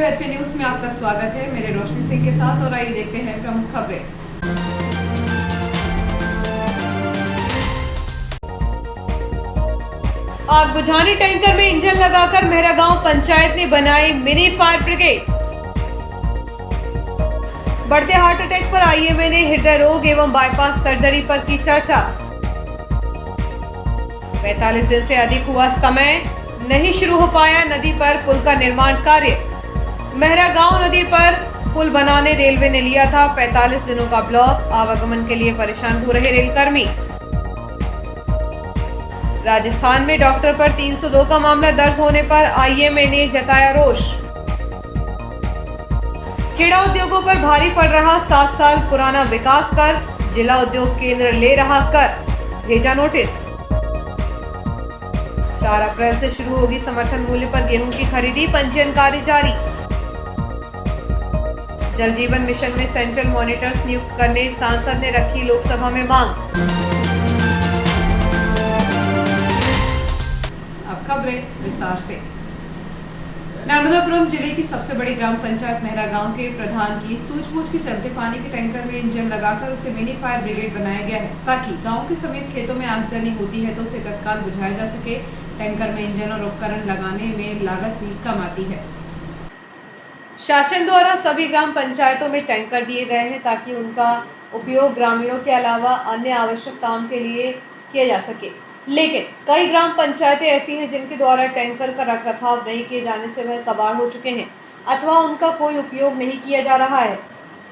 HP news में आपका स्वागत है। मेरे रोशनी सिंह के साथ और आइए देखते हैं प्रमुख खबरें। आग बुझाने टैंकर में इंजन लगाकर मेहरा गांव पंचायत ने बनाई मिनी फायर ब्रिगेड। बढ़ते हार्ट अटैक पर आईएमए ने हृदय रोग एवं बाईपास सर्जरी पर की चर्चा। 45 दिन से अधिक हुआ समय, नहीं शुरू हो पाया नदी पर पुल का निर्माण कार्य। मेहरा गांव नदी पर पुल बनाने रेलवे ने लिया था 45 दिनों का ब्लॉक, आवागमन के लिए परेशान हो रहे रेलकर्मी। राजस्थान में डॉक्टर पर 302 का मामला दर्ज होने पर आईएमए ने जताया रोष। खेड़ा उद्योगों पर भारी पड़ रहा 7 साल पुराना विकास कर, जिला उद्योग केंद्र ले रहा कर, भेजा नोटिस। 4 अप्रैल से शुरू होगी समर्थन मूल्य पर गेहूं की खरीदी, पंजीयन कार्य जारी। जल जीवन मिशन में सेंट्रल मॉनिटर्स नियुक्त करने सांसद ने रखी लोकसभा में मांग। अब खबरें विस्तार से। नर्मदापुरम जिले की सबसे बड़ी ग्राम पंचायत मेहरा गांव के प्रधान की सूझबूझ के चलते पानी के टैंकर में इंजन लगाकर उसे मिनी फायर ब्रिगेड बनाया गया है, ताकि गांव के समीप खेतों में आगजनी होती है तो उसे तत्काल बुझाया जा सके। टैंकर में इंजन और उपकरण लगाने में लागत भी कम आती है। शासन द्वारा सभी ग्राम पंचायतों में टैंकर दिए गए हैं ताकि उनका उपयोग ग्रामीणों के अलावा अन्य आवश्यक काम के लिए किया जा सके, लेकिन कई ग्राम पंचायतें ऐसी हैं जिनके द्वारा टैंकर का रखरखाव नहीं किए जाने से वह कबाड़ हो चुके हैं अथवा उनका कोई उपयोग नहीं किया जा रहा है।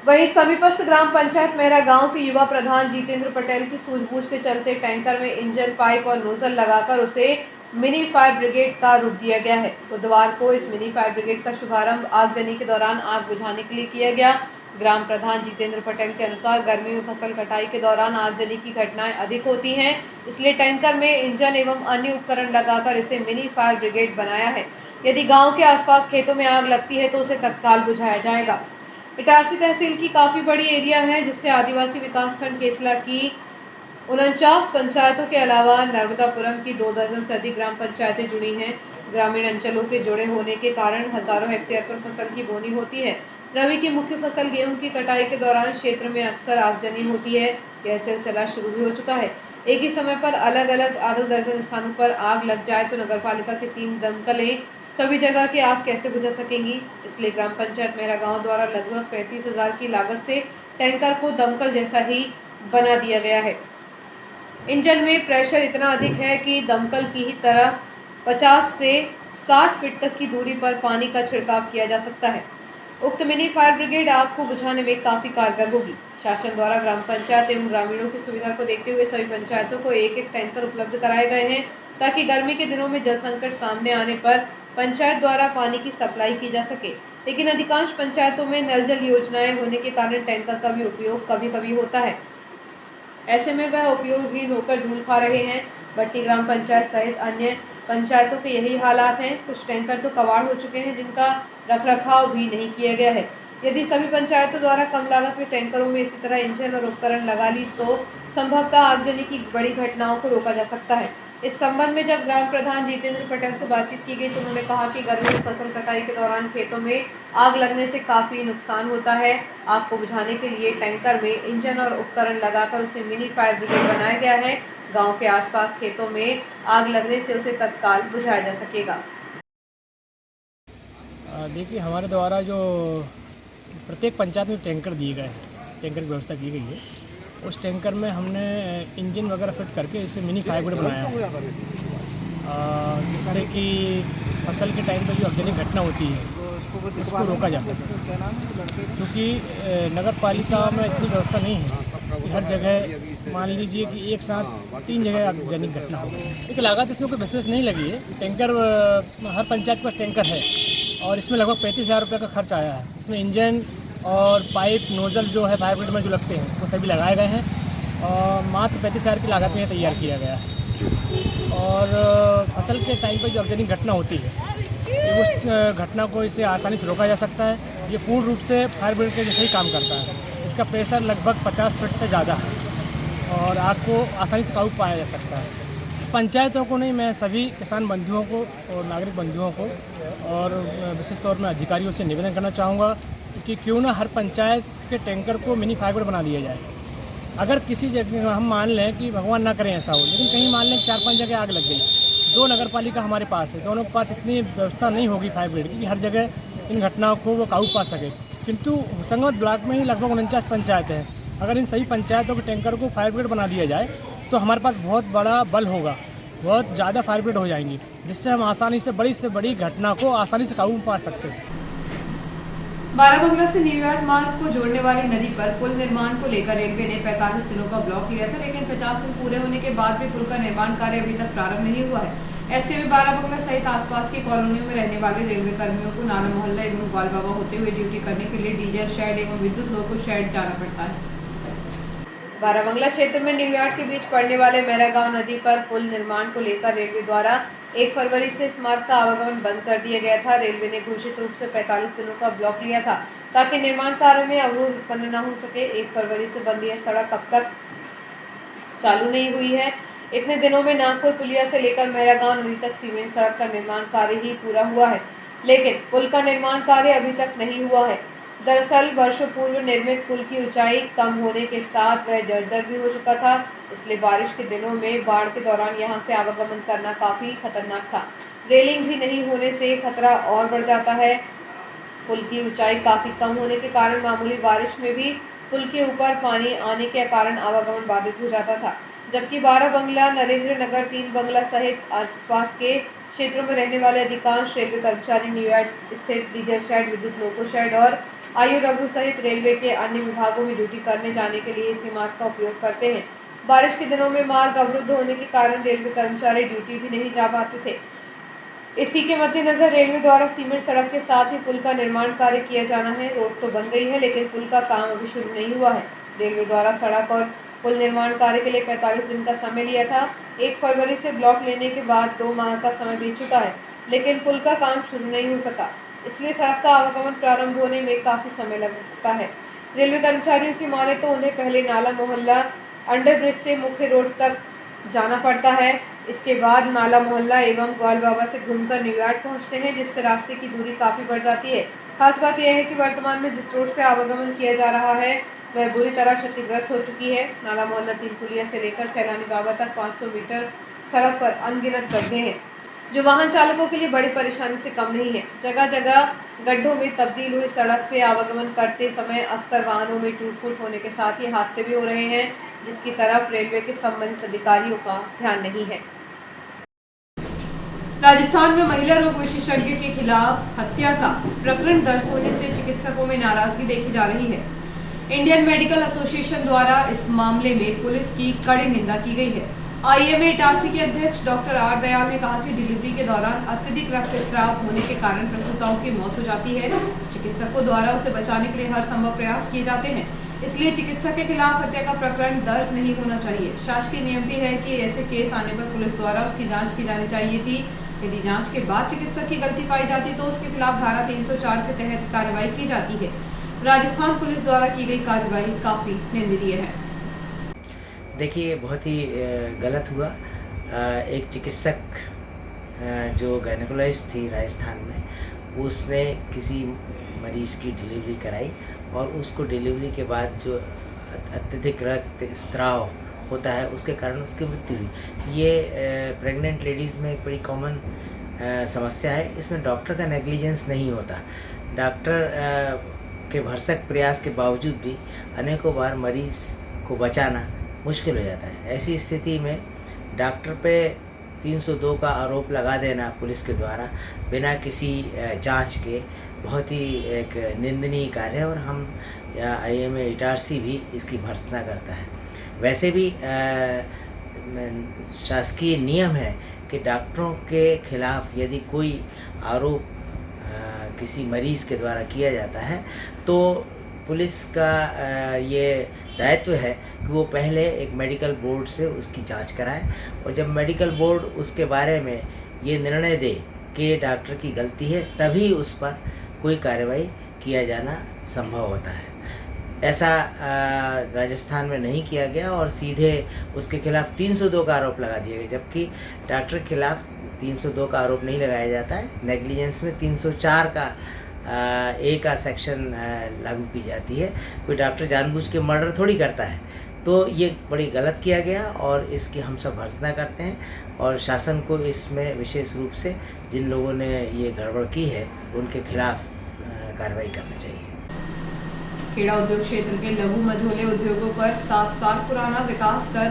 वहीं समीपस्थ ग्राम पंचायत मेहरा गांव के युवा प्रधान जितेंद्र पटेल की सूझबूझ के चलते टैंकर में इंजन, पाइप और नोजल लगाकर उसे मिनी फायर ब्रिगेड का रूप दिया गया है। बुधवार को इस मिनी फायर ब्रिगेड का शुभारंभ आगजनी के दौरान आग बुझाने के लिए किया गया। ग्राम प्रधान जितेंद्र पटेल के अनुसार गर्मी में फसल कटाई के दौरान आगजनी की घटनाएं अधिक होती हैं, इसलिए टैंकर में इंजन एवं अन्य उपकरण लगाकर इसे मिनी फायर ब्रिगेड बनाया है। यदि गांव के आसपास खेतों में आग लगती है तो उसे तत्काल बुझाया जाएगा। इटारसी तहसील की काफी बड़ी एरिया है, जिससे आदिवासी विकासखंड केसला की 49 पंचायतों के अलावा नर्मदापुरम की 2 दर्जन से अधिक ग्राम पंचायतें जुड़ी हैं। ग्रामीण अंचलों के जुड़े होने के कारण हजारों हेक्टेयर पर फसल की बोनी होती है। रबी की मुख्य फसल गेहूं की कटाई के दौरान क्षेत्र में अक्सर आगजनी होती है। यह सिलसिला शुरू भी हो चुका है। एक ही समय पर अलग अलग आधे दर्जन स्थानों पर आग लग जाए तो नगरपालिका की 3 दमकलें सभी जगह की आग कैसे बुझा सकेंगी। इसलिए ग्राम पंचायत मेहरा गांव द्वारा लगभग 35,000 की लागत से टैंकर को दमकल जैसा ही बना दिया गया है। इंजन में प्रेशर इतना अधिक है कि दमकल की ही तरह 50 से 60 फीट तक की दूरी पर पानी का छिड़काव किया जा सकता है। उक्त मिनी फायर ब्रिगेड आग को बुझाने में काफी कारगर होगी। शासन द्वारा ग्राम पंचायत एवं ग्रामीणों की सुविधा को देखते हुए सभी पंचायतों को एक-एक टैंकर उपलब्ध कराए गए हैं, ताकि गर्मी के दिनों में जल संकट सामने आने पर पंचायत द्वारा पानी की सप्लाई की जा सके। लेकिन अधिकांश पंचायतों में नल जल योजनाएं होने के कारण टैंकर का भी उपयोग कभी-कभी होता है। ऐसे में वह उपयोगहीन होकर धूल खा रहे हैं। भट्टी ग्राम पंचायत सहित अन्य पंचायतों के यही हालात हैं। कुछ टैंकर तो कबाड़ हो चुके हैं, जिनका रखरखाव भी नहीं किया गया है। यदि सभी पंचायतों द्वारा कम लागत में टैंकरों में इसी तरह इंजन और उपकरण लगा ली तो संभवतः आगजनी की बड़ी घटनाओं को रोका जा सकता है। इस संबंध में जब ग्राम प्रधान जितेंद्र पटेल से बातचीत की गई तो उन्होंने कहा कि गर्मी में फसल कटाई के दौरान खेतों में आग लगने से काफी नुकसान होता है। आग को बुझाने के लिए टैंकर में इंजन और उपकरण लगाकर उसे मिनी फायर ब्रिगेड बनाया गया है। गांव के आसपास खेतों में आग लगने से उसे तत्काल बुझाया जा सकेगा। देखिए, हमारे द्वारा जो प्रत्येक पंचायत में टैंकर दिए गए हैं, टैंकर की व्यवस्था की गई है। उस टैंकर में हमने इंजन वगैरह फिट करके इसे मिनी फायर ब्रिगेड बनाया है, जिससे कि फसल के टाइम पर जो आगजनी घटना होती है उसको रोका जा सके। क्योंकि नगर पालिका में इतनी व्यवस्था नहीं है कि हर जगह मान लीजिए कि एक साथ 3 जगह आगजनी घटना हो। लेकिन लागत इसमें कोई विशेष नहीं लगी है। टैंकर हर पंचायत के पास टैंकर है और इसमें लगभग 35,000 रुपये का खर्च आया है। इसमें इंजन और पाइप, नोज़ल जो है फायर ब्रिगेड में जो लगते हैं वो सभी लगाए गए हैं और मात्र 35,000 की लागत में यह तैयार किया गया है। और फसल के टाइम पर जो आगजनी घटना होती है उस घटना को इससे आसानी से रोका जा सकता है। ये पूर्ण रूप से फायर ब्रिगेड के जैसे ही काम करता है। इसका प्रेशर लगभग 50 फीट से ज़्यादा है और आग को आसानी से काबू पाया जा सकता है। पंचायतों को नहीं, मैं सभी किसान बंधुओं को और नागरिक बंधुओं को और विशेष तौर में अधिकारियों से निवेदन करना चाहूँगा कि क्यों ना हर पंचायत के टैंकर को मिनी फाइबर बना दिया जाए। अगर किसी जगह हम मान लें कि भगवान ना करें ऐसा हो, लेकिन कहीं मान लें 4-5 जगह आग लग गई, 2 नगर पालिका हमारे पास है, दोनों के पास इतनी व्यवस्था नहीं होगी फायर ब्रिगेड की हर जगह इन घटनाओं को वो काबू पा सके। किंतु होशंगाबाद ब्लॉक में ही लगभग 49 पंचायत हैं। अगर इन सभी पंचायतों के टैंकर को फायर ब्रिगेड बना दिया जाए तो हमारे पास बहुत बड़ा बल होगा, बहुत ज़्यादा फायर ब्रिगेड हो जाएंगी, जिससे हम आसानी से बड़ी घटना को आसानी से काबू पा सकते हैं। बाराबंगला से न्यूयॉर्क मार्ग को जोड़ने वाली नदी पर पुल निर्माण को लेकर रेलवे ने 45 दिनों का ब्लॉक लिया था, लेकिन 50 दिन पूरे होने के बाद भी पुल का निर्माण कार्य अभी तक प्रारंभ नहीं हुआ है। ऐसे में बाराबंगला सहित आसपास की कॉलोनियों में रहने वाले रेलवे कर्मियों को नाला मोहल्ला एवं ग्वालबाबा होते हुए ड्यूटी करने के लिए डीजल शेड एवं विद्युत लोको शेड जाना पड़ता है। बाराबंगला क्षेत्र में न्यूयॉर्क के बीच पड़ने वाले मैरागांव नदी पर पुल निर्माण को लेकर रेलवे द्वारा 1 फरवरी से इस मार्ग का आवागमन बंद कर दिया गया था। रेलवे ने घोषित रूप से 45 दिनों का ब्लॉक लिया था ताकि निर्माण कार्य में अवरोध उत्पन्न न हो सके। 1 फरवरी से बंद यह सड़क अब तक चालू नहीं हुई है। इतने दिनों में नागपुर पुलिया से लेकर मैरागांव नदी तक सीमेंट सड़क का निर्माण कार्य ही पूरा हुआ है, लेकिन पुल का निर्माण कार्य अभी तक नहीं हुआ है। दरअसल वर्षों पूर्व निर्मित पुल की ऊंचाई कम होने के साथ वह जर्जर भी हो चुका था, इसलिए बारिश के दिनों में बाढ़ के दौरान यहां से आवागमन करना काफी खतरनाक था। रेलिंग भी नहीं होने से खतरा और बढ़ जाता है। पुल की ऊंचाई काफी कम होने के कारण मामूली बारिश में भी पुल के ऊपर पानी आने के कारण आवागमन बाधित हो जाता था, जबकि बाराबंगला, नरेंद्र नगर, 3 बंगला सहित आसपास के क्षेत्रों में रहने वाले अधिकांश रेलवे कर्मचारी न्यूयॉर्क स्थित डीजल शेड, विद्युत लोको शेड और IOW सहित रेलवे के अन्य विभागों में ड्यूटी करने जाने के लिए इसी मार्ग का उपयोग करते हैं। बारिश के दिनों में मार्ग अवरुद्ध होने के कारण रेलवे कर्मचारी ड्यूटी भी नहीं जा पाते थे। इसी के मद्देनजर रेलवे द्वारा सीमेंट सड़क के साथ ही पुल का निर्माण कार्य किया जाना है। रोड तो बन गई है, लेकिन पुल का काम अभी शुरू नहीं हुआ है। रेलवे द्वारा सड़क और पुल निर्माण कार्य के लिए 45 दिन का समय लिया था। 1 फरवरी से ब्लॉक लेने के बाद 2 माह का समय बीत चुका है, लेकिन पुल का काम शुरू नहीं हो सका, इसलिए सड़क का आवागमन प्रारंभ होने में काफी समय लग सकता है। रेलवे कर्मचारियों की माने तो उन्हें पहले नाला मोहल्ला अंडरब्रिज से मुख्य रोड तक जाना पड़ता है, इसके बाद नाला मोहल्ला एवं ग्वालबाबा से घूमकर न्यूयॉर्क पहुंचते हैं, जिससे रास्ते की दूरी काफी बढ़ जाती है। खास बात यह है कि वर्तमान में जिस रोड से आवागमन किया जा रहा है वह बुरी तरह क्षतिग्रस्त हो चुकी है। नाला मोहल्ला 3 पुलिया से लेकर सैलानी बाबा तक 500 मीटर सड़क पर अनगिनत गड्ढे हैं, जो वाहन चालकों के लिए बड़ी परेशानी से कम नहीं है। जगह जगह गड्ढों में तब्दील हुई सड़क से आवागमन करते समय अक्सर वाहनों में टूट-फूट होने के साथ ही हादसे भी हो रहे हैं, जिसकी तरफ रेलवे के संबंधित अधिकारियों का ध्यान नहीं है। राजस्थान में महिला रोग विशेषज्ञ के खिलाफ हत्या का प्रकरण दर्ज होने से चिकित्सकों में नाराजगी देखी जा रही है। इंडियन मेडिकल एसोसिएशन द्वारा इस मामले में पुलिस की कड़ी निंदा की गई है। IMA इटारसी के अध्यक्ष डॉक्टर R दयाल ने कहा कि डिलीवरी के दौरान अत्यधिक रक्तस्राव होने के कारण प्रसूताओं की मौत हो जाती है। चिकित्सकों द्वारा उसे बचाने के लिए हर संभव प्रयास किए जाते हैं, इसलिए चिकित्सक के खिलाफ हत्या का प्रकरण दर्ज नहीं होना चाहिए। शासकीय नियम भी है कि ऐसे केस आने पर पुलिस द्वारा उसकी जांच की जानी चाहिए थी। यदि जांच के बाद चिकित्सक की गलती पाई जाती तो उसके खिलाफ धारा 304 के तहत कार्रवाई की जाती है। राजस्थान पुलिस द्वारा की गई कार्रवाई काफी निंदनीय है। देखिए, बहुत ही गलत हुआ। एक चिकित्सक जो गायनेकोलॉजिस्ट थी राजस्थान में, उसने किसी मरीज़ की डिलीवरी कराई और उसको डिलीवरी के बाद जो अत्यधिक रक्तस्राव होता है उसके कारण उसकी मृत्यु हुई। ये प्रेग्नेंट लेडीज़ में एक बड़ी कॉमन समस्या है। इसमें डॉक्टर का नेग्लिजेंस नहीं होता। डॉक्टर के भरसक प्रयास के बावजूद भी अनेकों बार मरीज़ को बचाना मुश्किल हो जाता है। ऐसी स्थिति में डॉक्टर पे 302 का आरोप लगा देना पुलिस के द्वारा बिना किसी जांच के बहुत ही एक निंदनीय कार्य है और हम IMA इटारसी भी इसकी भर्त्सना करता है। वैसे भी शासकीय नियम है कि डॉक्टरों के खिलाफ यदि कोई आरोप किसी मरीज़ के द्वारा किया जाता है तो पुलिस का ये दायित्व है कि वो पहले एक मेडिकल बोर्ड से उसकी जांच कराए और जब मेडिकल बोर्ड उसके बारे में ये निर्णय दे कि डॉक्टर की गलती है, तभी उस पर कोई कार्रवाई किया जाना संभव होता है। ऐसा राजस्थान में नहीं किया गया और सीधे उसके खिलाफ 302 का आरोप लगा दिया गया, जबकि डॉक्टर के खिलाफ 302 का आरोप नहीं लगाया जाता है। नेग्लिजेंस में 304 का ए का सेक्शन लागू की जाती है। कोई डॉक्टर जानबूझ के मर्डर थोड़ी करता है। तो ये बड़ी गलत किया गया और इसकी हम सब भर्त्सना करते हैं और शासन को इसमें विशेष रूप से जिन लोगों ने ये गड़बड़ की है उनके खिलाफ कार्रवाई करनी चाहिए। खेड़ा उद्योग क्षेत्र के लघु मझोले उद्योगों पर 7 साल पुराना विकास कर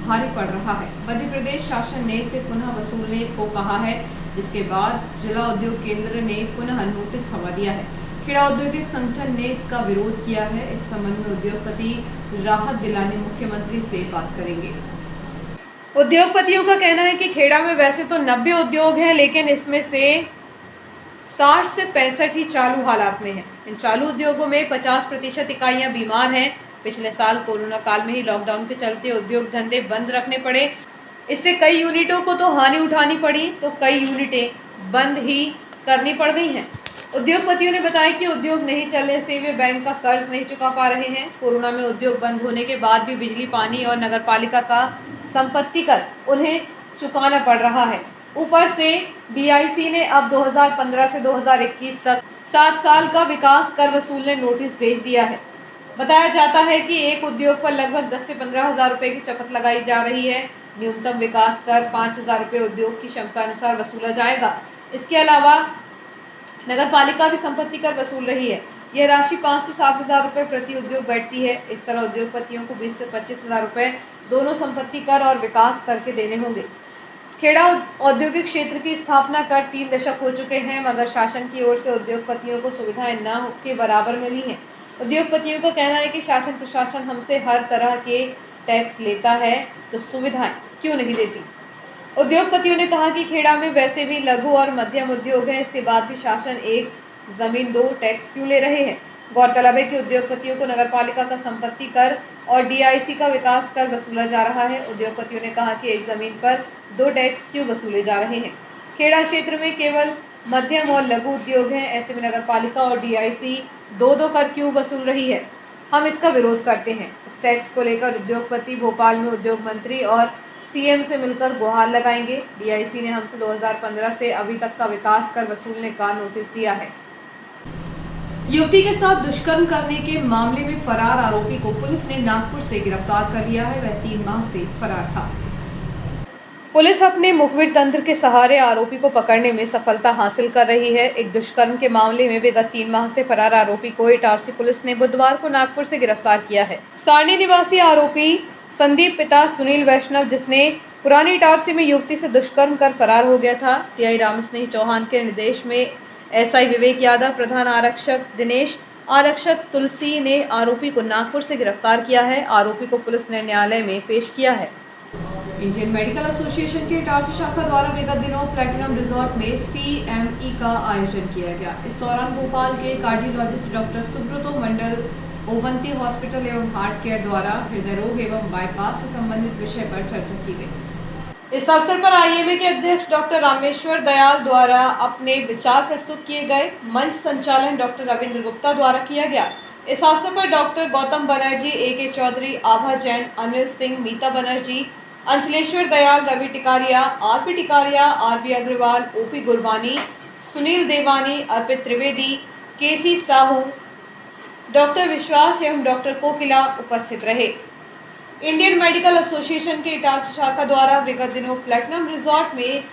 भारी पड़ रहा है। मध्य प्रदेश शासन ने इसे पुनः वसूलने को कहा है, जिसके बाद जिला उद्योग केंद्र ने पुनः नोटिस थमा दिया है। खेड़ा औद्योगिक संगठन ने इसका विरोध किया है। इस संबंध में उद्योगपति राहत दिलाने मुख्यमंत्री से बात करेंगे। उद्योगपतियों का कहना है कि खेड़ा में वैसे तो 90 उद्योग हैं, लेकिन इसमें से 60 से 65 ही चालू हालात में हैं। इन चालू उद्योगों में 50% इकाइयां बीमार हैं। पिछले साल कोरोना काल में ही लॉकडाउन के चलते उद्योग धंधे बंद रखने पड़े। इससे कई यूनिटों को तो हानि उठानी पड़ी, तो कई यूनिटें बंद ही करनी पड़ गई हैं। उद्योगपतियों ने बताया कि उद्योग नहीं चलने से वे बैंक का कर्ज नहीं चुका पा रहे हैं। कोरोना में उद्योग बंद होने के बाद भी बिजली, पानी और नगरपालिका का संपत्ति कर उन्हें चुकाना पड़ रहा है। ऊपर से डीआईसी ने अब 2015 से 2021 तक 7 साल का विकास कर वसूलने नोटिस भेज दिया है। बताया जाता है कि एक उद्योग पर लगभग 10 से 15 हज़ार रुपए की चपत लगाई जा रही है। न्यूनतम विकास कर 5,000 रुपये उद्योग की क्षमता अनुसार वसूला जाएगा। इसके अलावा नगरपालिका की संपत्ति कर वसूल रही है। यह राशि 5 से 7 हज़ार रुपये प्रति उद्योग बैठती है। इस तरह उद्योगपतियों को 20 से 25 हज़ार रुपये दोनों संपत्ति कर और विकास कर के देने होंगे। खेड़ा औद्योगिक क्षेत्र की स्थापना कर 3 दशक हो चुके हैं, मगर शासन की ओर से उद्योगपतियों को सुविधाएं न के बराबर मिली हैं। उद्योगपतियों का कहना है कि शासन प्रशासन हमसे हर तरह के टैक्स लेता है, तो सुविधाएं क्यों नहीं देती। उद्योगपतियों ने कहा कि खेड़ा में वैसे भी लघु और मध्यम उद्योग है, इसके बाद भी शासन एक जमीन 2 टैक्स क्यों ले रहे हैं। गौरतलब है कि उद्योगपतियों को नगरपालिका का संपत्ति कर और डीआईसी का विकास कर वसूला जा रहा है। उद्योगपतियों ने कहा कि एक जमीन पर 2 टैक्स क्यों वसूले जा रहे हैं। खेड़ा क्षेत्र में केवल मध्यम और लघु उद्योग हैं, ऐसे में नगरपालिका और डीआईसी 2-2 कर क्यों वसूल रही है। हम इसका विरोध करते हैं। इस टैक्स को लेकर उद्योगपति भोपाल में उद्योग मंत्री और सीएम से मिलकर गुहार लगाएंगे। डीआईसी ने हमसे 2015 से अभी तक का विकास कर वसूलने का नोटिस दिया है। युवती के साथ दुष्कर्म करने के मामले में फरार आरोपी को पुलिस ने नागपुर से गिरफ्तार कर लिया है। वह 3 माह से फरार था। पुलिस अपने मुखबिर तंत्र के सहारे आरोपी को पकड़ने में सफलता हासिल कर रही है। एक दुष्कर्म के मामले में विगत 3 माह से फरार आरोपी को इटारसी पुलिस ने बुधवार को नागपुर से गिरफ्तार किया है। सारणी निवासी आरोपी संदीप पिता सुनील वैष्णव, जिसने पुरानी इटारसी में युवती से दुष्कर्म कर फरार हो गया था। टीआई रामस्नेही चौहान के निर्देश में एसआई विवेक यादव, प्रधान आरक्षक दिनेश, आरक्षक तुलसी ने आरोपी को नागपुर से गिरफ्तार किया है। आरोपी को पुलिस ने न्यायालय में पेश किया है। इंडियन मेडिकल एसोसिएशन के इटारसी शाखा द्वारा विगत दिनों प्लैटिनम रिजॉर्ट में CME का आयोजन किया गया। इस दौरान भोपाल के कार्डियोलॉजिस्ट डॉक्टर सुब्रतो मंडल, ओवंती हॉस्पिटल एवं हार्ट केयर द्वारा हृदय रोग एवं बाईपास से संबंधित विषय पर चर्चा की गई। इस अवसर पर आईएमए के अध्यक्ष डॉक्टर रामेश्वर दयाल द्वारा अपने विचार प्रस्तुत किए गए। मंच संचालन डॉक्टर रविंद्र गुप्ता द्वारा किया गया। इस अवसर पर doctor Gautam Banerjee, AK Chaudhary, Abha Jain, Anil Singh, Meeta Banerjee, Anchleshwar Dayal, Ravi Tikariya, RP Tikariya, RB Agrawal, OP Gurbani, Sunil Devani, Arpit Trivedi, KC Sahu, doctor Vishwas एवं डॉक्टर कोकिला उपस्थित रहे। इंडियन मेडिकल एसोसिएशन के इटारसी शाखा द्वारा विगत दिनों प्लैटिनम रिजॉर्ट में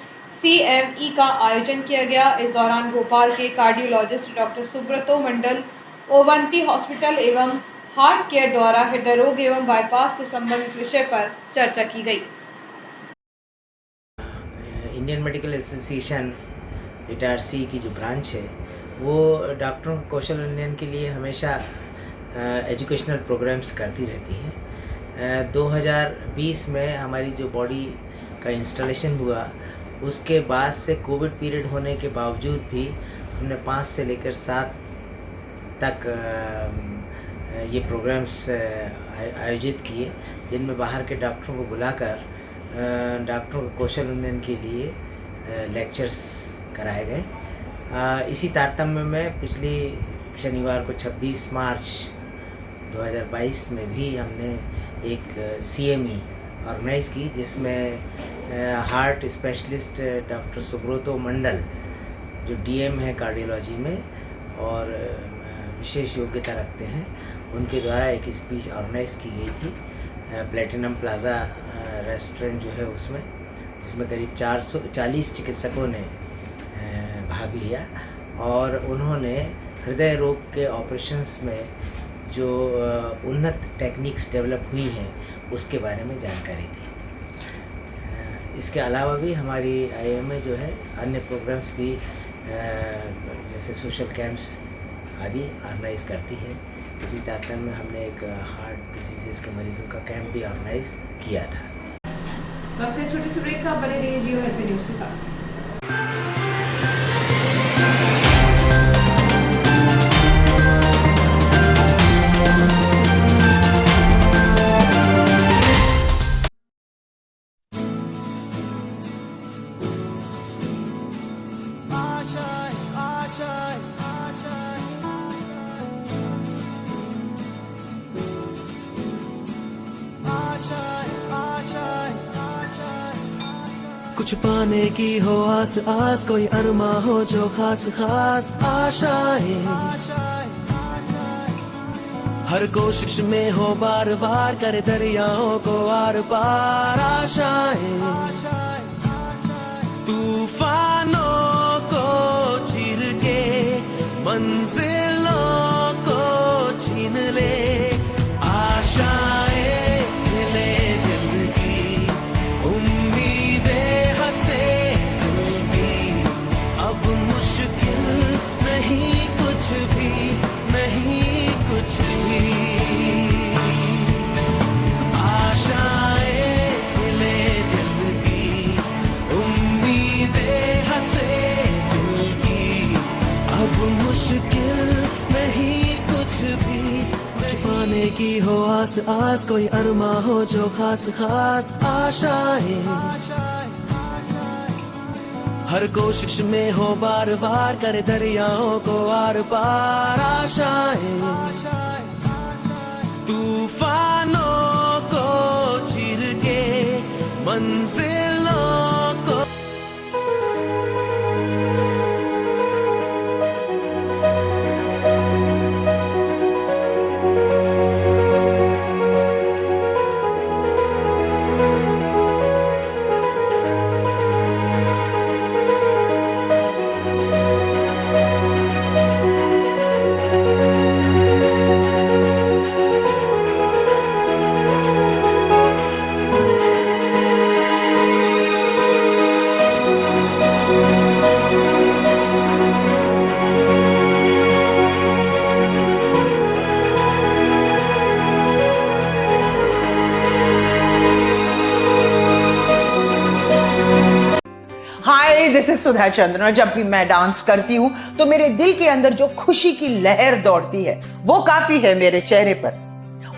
CME का आयोजन किया गया। इस दौरान भोपाल के कार्डियोलॉजिस्ट डॉक्टर सुब्रतो मंडल, ओवंती हॉस्पिटल एवं हार्ट केयर द्वारा हृदय रोग एवं बाईपास से संबंधित विषय पर चर्चा की गई। इंडियन मेडिकल एसोसिएशन इटारसी की जो ब्रांच है वो डॉक्टरों के कौशल उन्नयन के लिए हमेशा एजुकेशनल प्रोग्राम्स करती रहती है। 2020 में हमारी जो बॉडी का इंस्टॉलेशन हुआ उसके बाद से कोविड पीरियड होने के बावजूद भी हमने 5 से लेकर 7 तक ये प्रोग्राम्स आयोजित किए, जिनमें बाहर के डॉक्टरों को बुलाकर डॉक्टरों के कौशल उन्नयन के लिए लेक्चर्स कराए गए। इसी तारतम्य में पिछली शनिवार को 26 मार्च 2022 में भी हमने एक CME ऑर्गेनाइज़ की, जिसमें हार्ट स्पेशलिस्ट डॉक्टर सुब्रतो मंडल, जो DM है कार्डियोलॉजी में और विशेष योग्यता रखते हैं, उनके द्वारा एक स्पीच ऑर्गेनाइज़ की गई थी प्लेटिनम प्लाज़ा रेस्टोरेंट जो है उसमें, जिसमें करीब 440 चिकित्सकों ने भाग लिया और उन्होंने हृदय रोग के ऑपरेशंस में जो उन्नत टेक्निक्स डेवलप हुई हैं उसके बारे में जानकारी दी। इसके अलावा भी हमारी IIMA जो है अन्य प्रोग्राम्स भी जैसे सोशल कैंप्स आदि ऑर्गेनाइज़ करती है। इसी तात्पर्य में हमने एक हार्ट डिजीज़ के मरीजों का कैंप भी ऑर्गेनाइज़ किया था। वक्त है छोटी सी ब्रेक का, बने रहिए जियो हेल्थ न्यूज़ के साथ। कुछ पाने की हो आस आस, कोई अरमा हो जो खास खास आशाएं, हर कोशिश में हो बार बार, करे दरियाओं को आर पार आशाएं, तूफानों को चीर के मंजिलों को छीन ले, आशाएं ले दिल की, उम्मीदें हंसे दिल की, अब मुश्किल नहीं कुछ भी, नहीं कुछ भी, आशाएं ले दिल की, उम्मीदें हंसे दिल की, अब मुश्किल नहीं कुछ भी, कुछ पाने की हो आस आस, कोई अरमा हो जो खास खास आशाएं, हर कोशिश में हो बार बार, करे दरियाओं को आर पार आशाएं, तूफानों को चीर के मंजिलों को। हाय, दिस इज सुधा चंद्रन। और जब भी मैं डांस करती हूँ तो मेरे दिल के अंदर जो खुशी की लहर दौड़ती है वो काफी है मेरे चेहरे पर,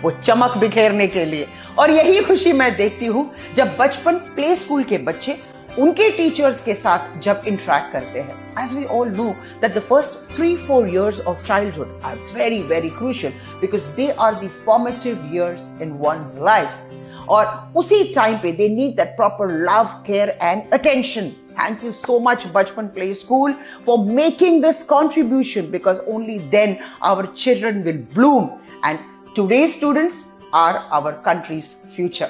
वो चमक बिखेरने के लिए। और यही खुशी मैं देखती हूँ जब बचपन प्ले स्कूल के बच्चे उनके टीचर्स के साथ जब इंटरेक्ट करते हैं। As we all know that the first 3-4 years of childhood are very very crucial because they are the formative years in one's life. और उसी टाइम पे they need that proper love, care and attention. Thank you so much Bachpan Play School for making this contribution, because only then our children will bloom and today's students are our country's future.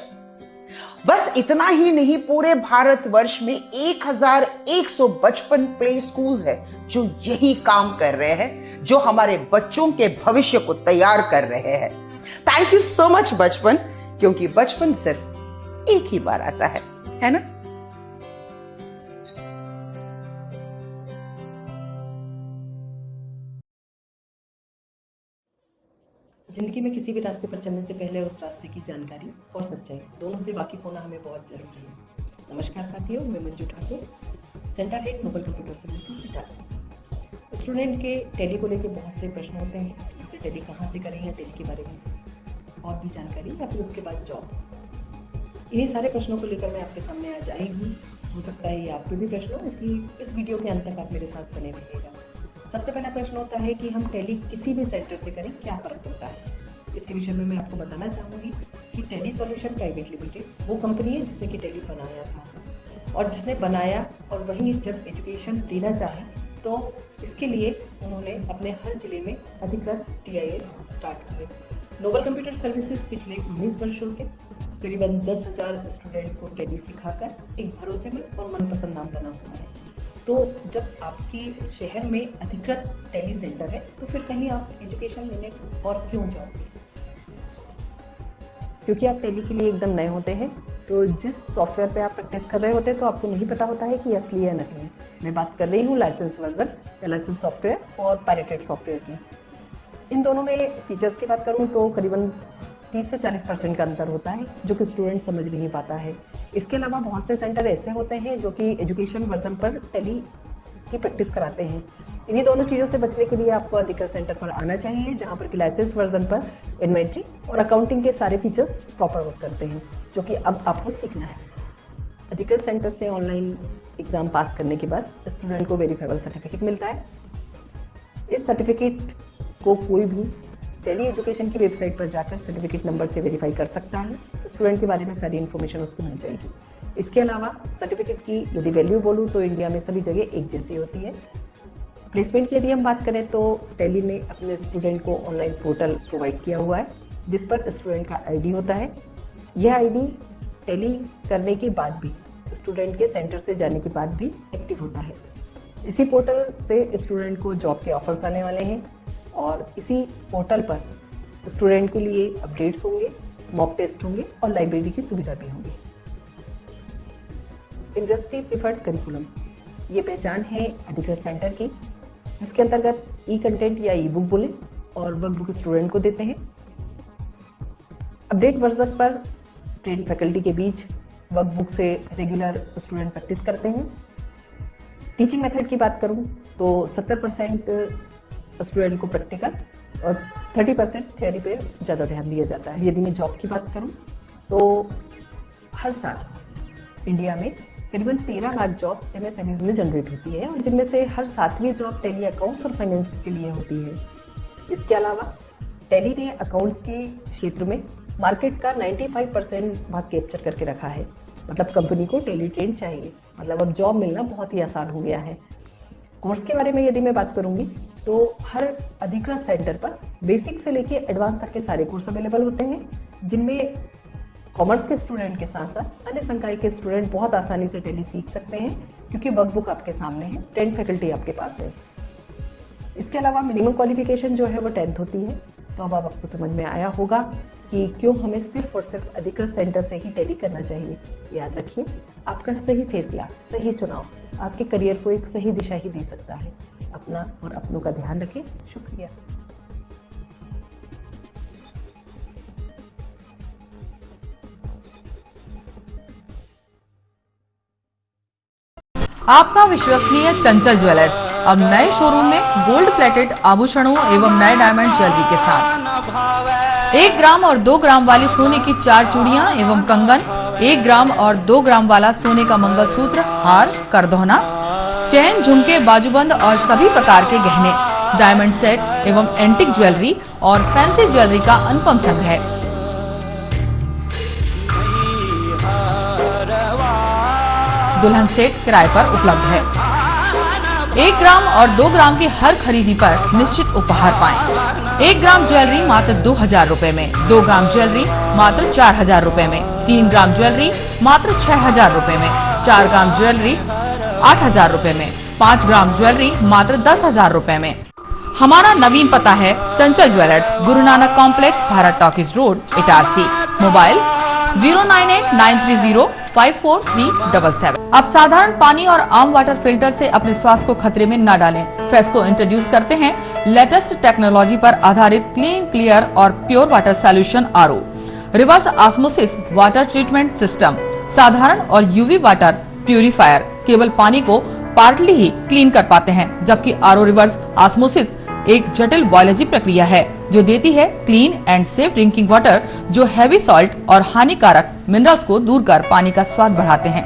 बस इतना ही नहीं, पूरे भारतवर्ष में 1100 बचपन play schools है जो यही काम कर रहे हैं, जो हमारे बच्चों के भविष्य को तैयार कर रहे हैं। थैंक यू सो मच बचपन, क्योंकि बचपन सिर्फ एक ही बार आता है ना? जिंदगी में किसी भी रास्ते पर चलने से पहले उस रास्ते की जानकारी और सच्चाई दोनों से वाकिफ होना हमें बहुत जरूरी है। नमस्कार साथियों, मैं Manju Thakur, centre head Noble computer services Itarsi. Student के टैली को लेकर बहुत से प्रश्न होते हैं, जैसे टैली कहाँ से करें या टैली के बारे में और भी जानकारी, या फिर उसके बाद जॉब। इन्हीं सारे प्रश्नों को लेकर मैं आपके सामने आज आई हूँ। हो सकता है ये आपके भी प्रश्न हो, इसलिए इस वीडियो के अंत तक आप मेरे साथ बने रहिएगा। सबसे पहला प्रश्न होता है कि हम टैली किसी भी सेंटर से करें क्या फ़र्क पड़ता है। इसके विषय में मैं आपको बताना चाहूँगी कि टेली सॉल्यूशन प्राइवेट लिमिटेड वो कंपनी है जिसने कि टेली बनाया था, और जिसने बनाया और वही जब एजुकेशन देना चाहे तो इसके लिए उन्होंने अपने हर जिले में अधिकृत TIL स्टार्ट किए। नोबल कंप्यूटर सर्विसेज पिछले 19 वर्षों से करीबन 10,000 स्टूडेंट को टेली सिखाकर एक भरोसेमंद और मनपसंद नाम बना हुआ है। तो जब आपके शहर में अधिकृत टेली सेंटर है तो फिर कहीं आप एजुकेशन लेने और क्यों जाओगे? क्योंकि आप टेली के लिए एकदम नए होते हैं, तो जिस सॉफ्टवेयर पे आप प्रैक्टिस कर रहे होते हैं तो आपको नहीं पता होता है कि असली है नकली है। मैं बात कर रही हूँ लाइसेंस वर्जन या लाइसेंस सॉफ्टवेयर और पायरेटेड सॉफ्टवेयर की। इन दोनों में फीचर्स की बात करूँ तो करीबन 30 से 40% का अंतर होता है, जो कि स्टूडेंट समझ नहीं पाता है। इसके अलावा बहुत से सेंटर ऐसे होते हैं जो कि एजुकेशन वर्जन पर टेली की प्रैक्टिस कराते हैं। इन्हीं दोनों चीज़ों से बचने के लिए आपको अधिकृत सेंटर पर आना चाहिए, जहाँ पर कि लाइसेंस वर्जन पर इन्वेंट्री और अकाउंटिंग के सारे फीचर्स प्रॉपर वर्क करते हैं, जो कि अब आपको सीखना है। अधिकृत सेंटर से ऑनलाइन एग्जाम पास करने के बाद स्टूडेंट को वेरीफाइबल सर्टिफिकेट मिलता है। इस सर्टिफिकेट को कोई भी टेली एजुकेशन की वेबसाइट पर जाकर सर्टिफिकेट नंबर से वेरीफाई कर सकता है। स्टूडेंट के बारे में सारी इन्फॉर्मेशन उसको मिल जाएगी। इसके अलावा सर्टिफिकेट की यदि वैल्यू बोलूँ तो इंडिया में सभी जगह एक जैसी होती है। प्लेसमेंट की यदि हम बात करें तो टेली ने अपने स्टूडेंट को ऑनलाइन पोर्टल प्रोवाइड किया हुआ है, जिस पर स्टूडेंट का ID होता है। यह ID टेली करने के बाद भी, स्टूडेंट के सेंटर से जाने के बाद भी एक्टिव होता है। इसी पोर्टल से स्टूडेंट को जॉब के ऑफर्स आने वाले हैं, और इसी पोर्टल पर स्टूडेंट के लिए अपडेट्स होंगे, मॉक टेस्ट होंगे और लाइब्रेरी की सुविधा भी होगी। इंडस्ट्री प्रिफर्ड करिकुलम, ये पहचान है अधिकृत सेंटर की, जिसके अंतर्गत कंटेंट या बुक बोले और वर्कबुक स्टूडेंट को देते हैं। अपडेट वर्जन पर ट्रेन फैकल्टी के बीच वर्कबुक से रेगुलर स्टूडेंट प्रैक्टिस करते हैं। टीचिंग मेथड की बात करूं तो 70% स्टूडेंट को प्रैक्टिकल और 30% थ्योरी पे ज़्यादा ध्यान दिया जाता है। यदि मैं जॉब की बात करूं तो हर साल इंडिया में करीबन 13 लाख जॉब MSMEs में जनरेट होती है, और जिनमें से हर 7वीं जॉब टेली अकाउंट्स और फाइनेंस के लिए होती है। इसके अलावा टेली ने अकाउंट्स के क्षेत्र में मार्केट का 95% भाग कैप्चर करके रखा है। मतलब कंपनी को टेली ट्रेन चाहिए, मतलब अब जॉब मिलना बहुत ही आसान हो गया है। कोर्स के बारे में यदि मैं बात करूंगी तो हर अधिकृत सेंटर पर बेसिक से लेके एडवांस तक के सारे कोर्स अवेलेबल होते हैं, जिनमें कॉमर्स के स्टूडेंट के साथ साथ अन्य संकाय के स्टूडेंट बहुत आसानी से टेली सीख सकते हैं, क्योंकि वर्कबुक आपके सामने है, ट्रेन फैकल्टी आपके पास है। इसके अलावा मिनिमम क्वालिफिकेशन जो है वो 10th होती है। तो अब आपको समझ में आया होगा कि क्यों हमें सिर्फ और सिर्फ अधिकृत सेंटर से ही टेली करना चाहिए। याद रखिए, आपका सही फैसला, सही चुनाव आपके करियर को एक सही दिशा ही दे सकता है। अपना और अपनों का ध्यान रखें। शुक्रिया। आपका विश्वसनीय चंचल ज्वेलर्स अब नए शोरूम में गोल्ड प्लेटेड आभूषणों एवं नए डायमंड ज्वेलरी के साथ 1 ग्राम और 2 ग्राम वाली सोने की 4 चूड़ियां एवं कंगन, 1 ग्राम और 2 ग्राम वाला सोने का मंगलसूत्र, हार, करदौना, चैन, झुमके, बाजूबंद और सभी प्रकार के गहने, डायमंड सेट एवं एंटिक ज्वेलरी और फैंसी ज्वेलरी का अनुपम संग्रह। दुल्हन सेट किराए पर उपलब्ध है। 1 ग्राम और 2 ग्राम की हर खरीदी पर निश्चित उपहार पाएं। 1 ग्राम ज्वेलरी मात्र 2,000 रुपए में, 2 ग्राम ज्वेलरी मात्र 4,000 रुपए में, 3 ग्राम ज्वेलरी मात्र 6,000 रुपए में, 4 ग्राम ज्वेलरी 8,000 रुपए में, 5 ग्राम ज्वेलरी मात्र 10,000 रुपए में। हमारा नवीन पता है चंचल jewellers, Guru Nanak complex, Bharat talkies road, Itarsi. Mobile 09893054377। अब साधारण पानी और आम वाटर फिल्टर से अपने स्वास्थ्य को खतरे में न डालें। फ्रेस्को इंट्रोड्यूस करते हैं लेटेस्ट टेक्नोलॉजी पर आधारित क्लीन, क्लियर और pure water solution RO, reverse osmosis water treatment system, साधारण और UV वाटर प्यूरिफायर केवल पानी को पार्टली ही क्लीन कर पाते हैं, जबकि RO रिवर्स ऑस्मोसिस एक जटिल बायोलॉजी प्रक्रिया है जो देती है clean and safe drinking water, जो हैवी सॉल्ट और हानिकारक मिनरल्स को दूर कर पानी का स्वाद बढ़ाते हैं।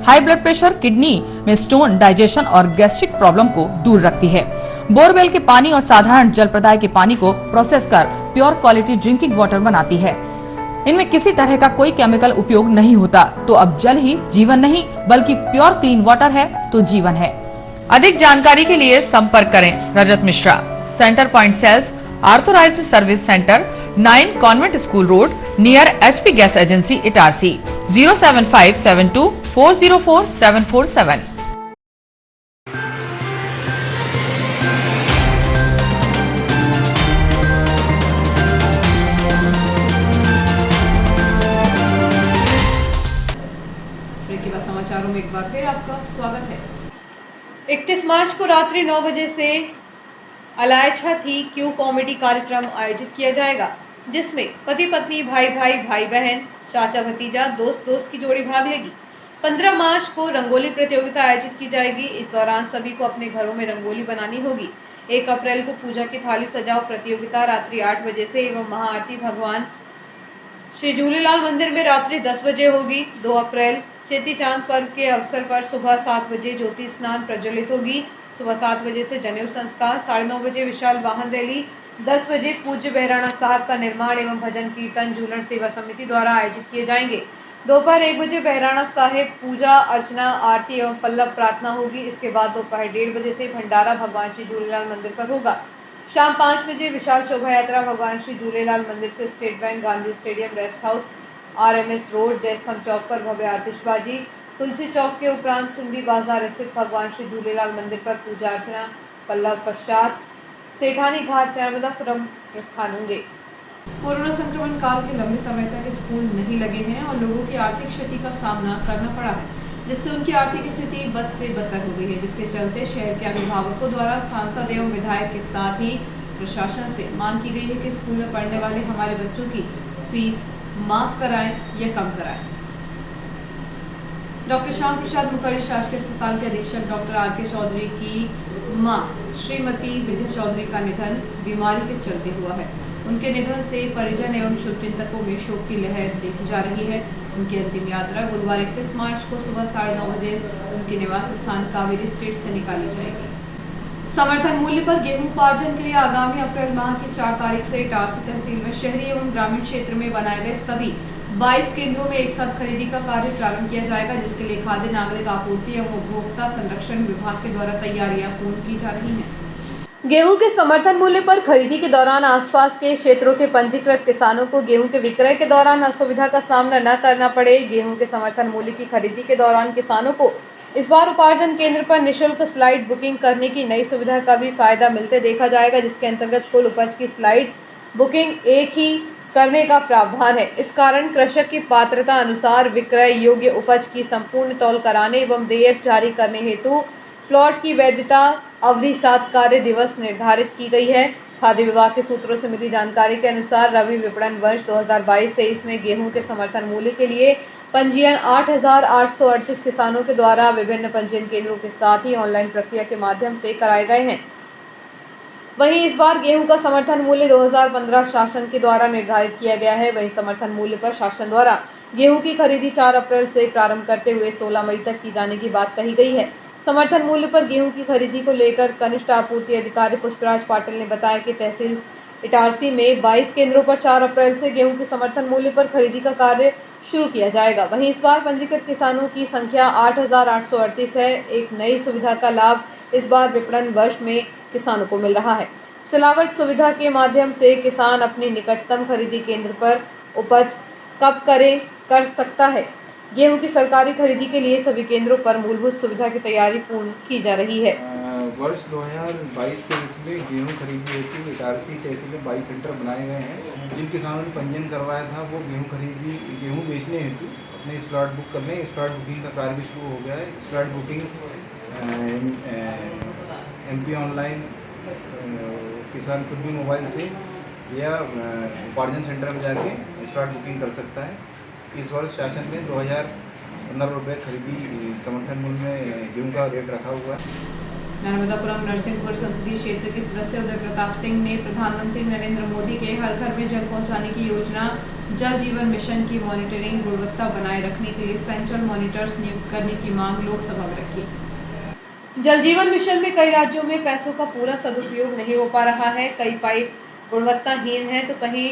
हाई ब्लड प्रेशर, किडनी में स्टोन, डाइजेशन और गैस्ट्रिक प्रॉब्लम को दूर रखती है। बोरवेल के पानी और साधारण जल प्रदाय के पानी को प्रोसेस कर प्योर क्वालिटी ड्रिंकिंग वाटर बनाती है। इनमें किसी तरह का कोई केमिकल उपयोग नहीं होता। तो अब जल ही जीवन नहीं बल्कि प्योर क्लीन वाटर है तो जीवन है। अधिक जानकारी के लिए संपर्क करें Rajat Mishra, centre point sales, authorised service centre, 9 convent school road, near HP gas agency, Itarsi, 07572404747। Break के बाद समाचारों में एक बार फिर आपका स्वागत है। 31 मार्च को रात्रि 9 बजे से अलायछा थी क्यों कॉमेडी कार्यक्रम आयोजित किया जाएगा, जिसमें पति पत्नी, भाई भाई, भाई बहन, चाचा भतीजा, दोस्त दोस्त की जोड़ी भाग लेगी। 15 मार्च को रंगोली प्रतियोगिता आयोजित की जाएगी। इस दौरान सभी को अपने घरों में रंगोली बनानी होगी। 1 अप्रैल को पूजा की थाली सजाओ प्रतियोगिता रात्रि 8 बजे से एवं महाआरती भगवान श्री झूलेलाल मंदिर में रात्रि 10 बजे होगी। 2 अप्रैल चेती चांद पर्व के अवसर पर सुबह 7 बजे ज्योति स्नान प्रज्वलित होगी। सुबह 7 बजे से जनेऊ संस्कार, 9:30 बजे विशाल वाहन रैली, 10 बजे पूज्य बहराणा साहब का निर्माण एवं भजन कीर्तन झूलण सेवा समिति द्वारा आयोजित किए जाएंगे। दोपहर 1 बजे बहराणा साहिब पूजा अर्चना, आरती एवं पल्लव प्रार्थना होगी। इसके बाद दोपहर 1:30 बजे से भंडारा भगवान श्री झूलेलाल मंदिर पर होगा। शाम 5 बजे विशाल शोभा यात्रा भगवान श्री झूलेलाल मंदिर से state bank, Gandhi stadium, rest house, RMS road, Jaistambh Chowk पर भव्य आतिशबाजी, तुलसी चौक के उपरांत सिंधी बाजार स्थित भगवान श्री झूलेलाल मंदिर पर पूजा अर्चना, पल्लव पश्चात सेठानी घाट नर्मदापुरम प्रस्थान होंगे। कोरोना संक्रमण काल के लंबे समय तक स्कूल नहीं लगे हैं और लोगों की आर्थिक क्षति का सामना करना पड़ा है, जिससे उनकी आर्थिक स्थिति बद से बदतर हो गई है, जिसके चलते शहर के अभिभावकों द्वारा सांसद एवं विधायक के साथ ही प्रशासन से मांग की गई है कि स्कूल में पढ़ने वाले हमारे बच्चों की फीस माफ कराएं या कम कराएं। डॉक्टर श्याम प्रसाद मुखर्जी शासकीय अस्पताल के अधीक्षक डॉक्टर RK चौधरी की मां श्रीमती विद्या चौधरी का निधन बीमारी के चलते हुआ है। उनके निधन से परिजन एवं शुभचिंतकों में शोक की लहर देखी जा रही है। उनकी अंतिम यात्रा गुरुवार 31 मार्च को सुबह 9:30 बजे उनके निवास स्थान कावेरी स्ट्रीट से निकाली जाएगी। समर्थन मूल्य पर गेहूं उपार्जन के लिए आगामी अप्रैल माह की 4 तारीख से इटारसी तहसील में शहरी एवं ग्रामीण क्षेत्र में बनाए गए सभी 22 केंद्रों में एक साथ खरीदी का कार्य प्रारंभ किया जाएगा, जिसके लिए खाद्य नागरिक आपूर्ति एवं उपभोक्ता संरक्षण विभाग के द्वारा तैयारियां पूर्ण की जा रही हैं। गेहूं के समर्थन मूल्य पर खरीदी के दौरान आसपास के क्षेत्रों के पंजीकृत किसानों को गेहूं के विक्रय के दौरान असुविधा का सामना न करना पड़े। गेहूं के समर्थन मूल्य की खरीदी के दौरान किसानों को इस बार उपार्जन केंद्र पर निःशुल्क स्लाइड बुकिंग करने की नई सुविधा का भी फायदा मिलते देखा जाएगा, जिसके अंतर्गत कुल उपज की स्लाइड बुकिंग एक ही करने का प्रावधान है। इस कारण कृषक की पात्रता अनुसार विक्रय योग्य उपज की संपूर्ण तौल कराने एवं देयक जारी करने हेतु प्लॉट की वैधता अवधि 7 कार्य दिवस निर्धारित की गई है। खाद्य विभाग के सूत्रों से मिली जानकारी के अनुसार रबी विपणन वर्ष 2022-23 में गेहूं के समर्थन मूल्य के लिए पंजीयन 8,838 किसानों के द्वारा विभिन्न पंजीयन केंद्रों के साथ ही ऑनलाइन प्रक्रिया के माध्यम से कराए गए हैं। वहीं इस बार गेहूं का समर्थन मूल्य 2015 शासन के द्वारा निर्धारित किया गया है। वहीं समर्थन मूल्य पर शासन द्वारा गेहूं की खरीदी 4 अप्रैल से प्रारंभ करते हुए 16 मई तक की जाने की बात कही गई है। समर्थन मूल्य पर गेहूं की खरीदी को लेकर कनिष्ठ आपूर्ति अधिकारी पुष्पराज पाटिल ने बताया कि तहसील इटारसी में 22 केंद्रों पर 4 अप्रैल से गेहूं के समर्थन मूल्य पर खरीदी का कार्य शुरू किया जाएगा। वहीं इस बार पंजीकृत किसानों की संख्या 8,838 है। एक नई सुविधा का लाभ इस बार विपणन वर्ष में किसानों को मिल रहा है। सिलावट सुविधा के माध्यम से किसान अपनी निकटतम खरीदी केंद्र पर उपज कब कर सकता है। गेहूं की सरकारी खरीदी के लिए सभी केंद्रों पर मूलभूत सुविधा की तैयारी पूर्ण की जा रही है। वर्ष 2022-23 में गेहूं खरीदी हेतु इटारसी तहसील में 22 सेंटर बनाए गए हैं। जिन किसानों ने पंजीयन करवाया था वो गेहूं बेचने हेतु अपने स्लॉट बुक करने, स्लॉट बुकिंग का कार्य भी शुरू हो गया है। स्लॉट बुकिंग MP ऑनलाइन किसान खुद भी मोबाइल से या उपार्जन सेंटर में जाके स्लॉट बुकिंग कर सकता है। इस वर्ष शासन में 2015 रुपये खरीदी समर्थन मूल्य में गेहूं का रेट रखा हुआ है। नर्मदापुरम नरसिंहपुर संसदीय क्षेत्र के सदस्य उदय प्रताप सिंह ने प्रधानमंत्री नरेंद्र मोदी के हर घर में जल पहुंचाने की योजना जल जीवन मिशन की मॉनिटरिंग गुणवत्ता बनाए रखने के लिए सेंट्रल मॉनिटर्स नियुक्त करने की मांग लोकसभा में रखी। जल जीवन मिशन में कई राज्यों में पैसों का पूरा सदुपयोग नहीं हो पा रहा है। कई पाइप गुणवत्ताहीन है तो कहीं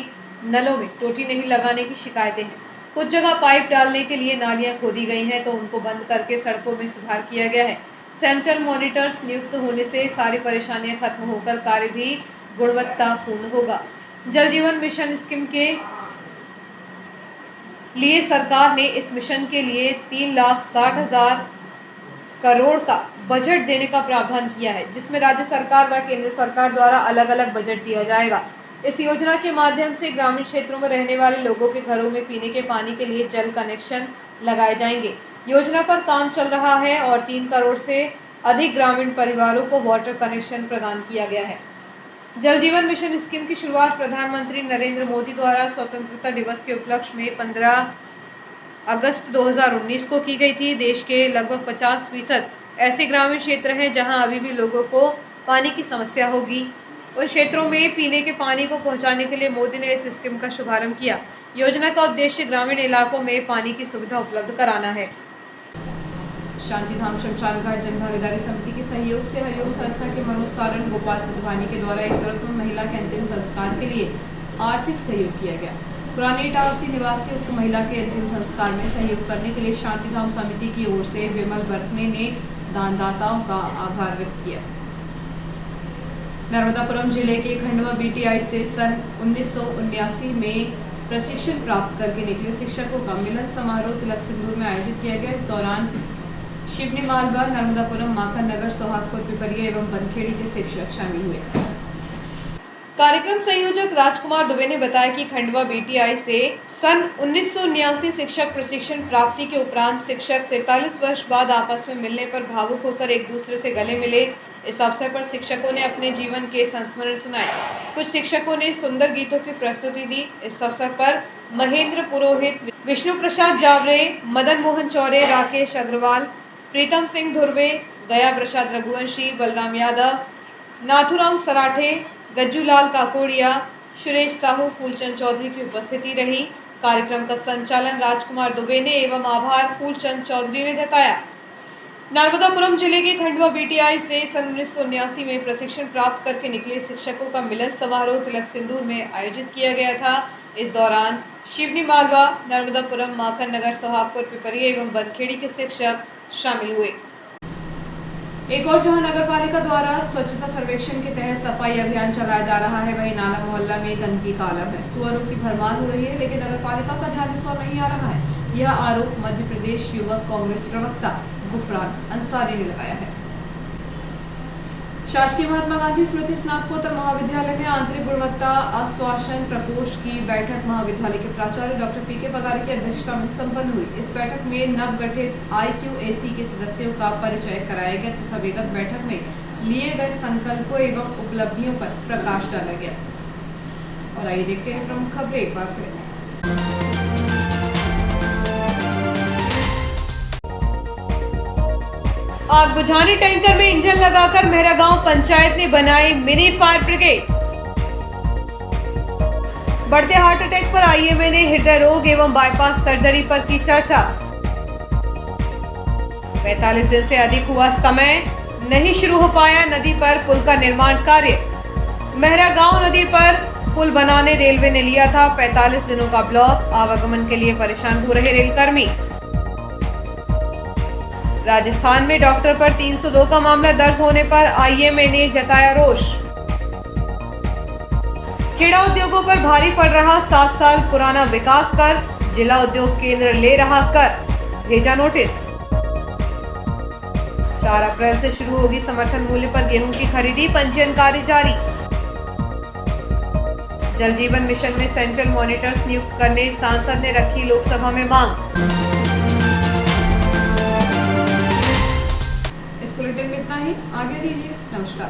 नलों में टोटी नहीं लगाने की शिकायतें हैं। कुछ जगह पाइप डालने के लिए नालियां खोदी गई हैं तो उनको बंद करके सड़कों में सुधार किया गया है। सेंट्रल मॉनिटर्स नियुक्त होने से सारी परेशानियां खत्म होकर कार्य भी गुणवत्तापूर्ण होगा। जल जीवन मिशन स्कीम के लिए सरकार ने इस मिशन के लिए 3,60,000 करोड़ का बजट देने का प्रावधान किया है, जिसमें राज्य सरकार व केंद्र सरकार द्वारा अलग अलग बजट दिया जाएगा। इस योजना के माध्यम से ग्रामीण क्षेत्रों में रहने वाले लोगों के घरों में पीने के पानी के लिए जल कनेक्शन लगाए जाएंगे। योजना पर काम चल रहा है और 3 करोड़ से अधिक ग्रामीण परिवारों को वाटर कनेक्शन प्रदान किया गया है। जल जीवन मिशन स्कीम की शुरुआत प्रधानमंत्री नरेंद्र मोदी द्वारा स्वतंत्रता दिवस के उपलक्ष्य में 15 अगस्त 2019 को की गई थी। देश के लगभग 50% ऐसे ग्रामीण क्षेत्र हैं जहां अभी भी लोगों को पानी की समस्या होगी। उन क्षेत्रों में पीने के पानी को पहुंचाने के लिए मोदी ने इस स्कीम का शुभारंभ किया। योजना का उद्देश्य ग्रामीण इलाकों में पानी की सुविधा उपलब्ध कराना है। शांतिधाम शमशान घाट जन भागीदारी समिति के सहयोग से हरिओम संस्था के मनोज सारण गोपाल सिद्धवानी के द्वारा एक जरूरतमंद महिला के अंतिम संस्कार के लिए आर्थिक सहयोग किया गया। पुरानी इटारसी निवासी उक्त महिला के अंतिम संस्कार में सहयोग करने के लिए शांतिधाम समिति की ओर से विमल बरकने ने दानदाताओं का आभार व्यक्त किया। नर्मदापुरम जिले के खंडवा बीटीआई से सन 1979 में प्रशिक्षण प्राप्त करके निकले शिक्षकों का मिलन समारोह तिलक सिंदूर में आयोजित किया गया। इस दौरान शिवनी मालवा, नर्मदापुरम, माखन नगर, सोहागपुर, पिपरिया एवं बनखेड़ी के शिक्षक शामिल हुए। कार्यक्रम संयोजक राजकुमार दुबे ने बताया कि खंडवा बीटीआई से सन 1979 शिक्षक प्रशिक्षण प्राप्ति के उपरांत शिक्षक 43 वर्ष बाद आपस में मिलने पर भावुक होकर एक दूसरे से गले मिले। इस अवसर पर शिक्षकों ने अपने जीवन के संस्मरण सुनाए। कुछ शिक्षकों ने सुंदर गीतों की प्रस्तुति दी। इस अवसर पर महेंद्र पुरोहित, विष्णु प्रसाद जावरे, मदन मोहन चौरे, राकेश अग्रवाल, प्रीतम सिंह धुर्वे, गया प्रसाद रघुवंशी, बलराम यादव, नाथुराम सराठे, गज्जूलाल काकोड़िया, सुरेश साहू, फूलचंद चौधरी की उपस्थिति रही। कार्यक्रम का संचालन राजकुमार दुबे ने एवं आभार फूलचंद चौधरी ने जताया। नर्मदापुरम जिले के खंडवा बीटीआई से सन 1979 में प्रशिक्षण प्राप्त करके निकले शिक्षकों का मिलन समारोह तिलक सिंदूर में आयोजित किया गया था। इस दौरान शिवनी मालवा, नर्मदापुरम, माखन नगर, सोहागपुर, पिपरिया एवं बनखेड़ी के शिक्षक शामिल हुए। एक और जहां नगर पालिका द्वारा स्वच्छता सर्वेक्षण के तहत सफाई अभियान चलाया जा रहा है, वहीं नाला मोहल्ला में गंदगी का आलम है। सुअरों की भरमार हो रही है, लेकिन नगर पालिका का ध्यान इस ओर नहीं आ रहा है। यह आरोप मध्य प्रदेश युवक कांग्रेस प्रवक्ता गुफरान अंसारी ने लगाया है। शासकीय महात्मा गांधी स्मृति स्नातकोत्तर महाविद्यालय में आंतरिक गुणवत्ता आश्वासन प्रकोष्ठ की बैठक महाविद्यालय के प्राचार्य डॉक्टर पीके पगारे की अध्यक्षता में संपन्न हुई। इस बैठक में नवगठित IQAC के सदस्यों का परिचय कराया गया तथा विगत बैठक में लिए गए संकल्पों एवं उपलब्धियों पर प्रकाश डाला गया। और आइए देखते हैं प्रमुख खबरें एक बार फिर। आग बुझाने टैंकर में इंजन लगाकर मेहरा गांव पंचायत ने बनाई मिनी फायर ब्रिगेड। बढ़ते हार्ट अटैक पर IMA ने हृदय रोग एवं बाईपास सर्जरी पर की चर्चा। 45 दिन से अधिक हुआ समय, नहीं शुरू हो पाया नदी पर पुल का निर्माण कार्य। मेहरा गांव नदी पर पुल बनाने रेलवे ने लिया था 45 दिनों का ब्लॉक। आवागमन के लिए परेशान हो रहे रेलकर्मी। राजस्थान में डॉक्टर पर 302 का मामला दर्ज होने पर IMA ने जताया रोष। खेड़ा उद्योगों पर भारी पड़ रहा 7 साल पुराना विकास कर, जिला उद्योग केंद्र ले रहा कर, भेजा नोटिस। 4 अप्रैल से शुरू होगी समर्थन मूल्य पर गेहूं की खरीदी, पंजीयन कार्य जारी। जल जीवन मिशन में सेंट्रल मॉनिटर्स नियुक्त करने सांसद ने रखी लोकसभा में मांग। बुलेटिन में इतना ही। आगे दीजिए। नमस्कार।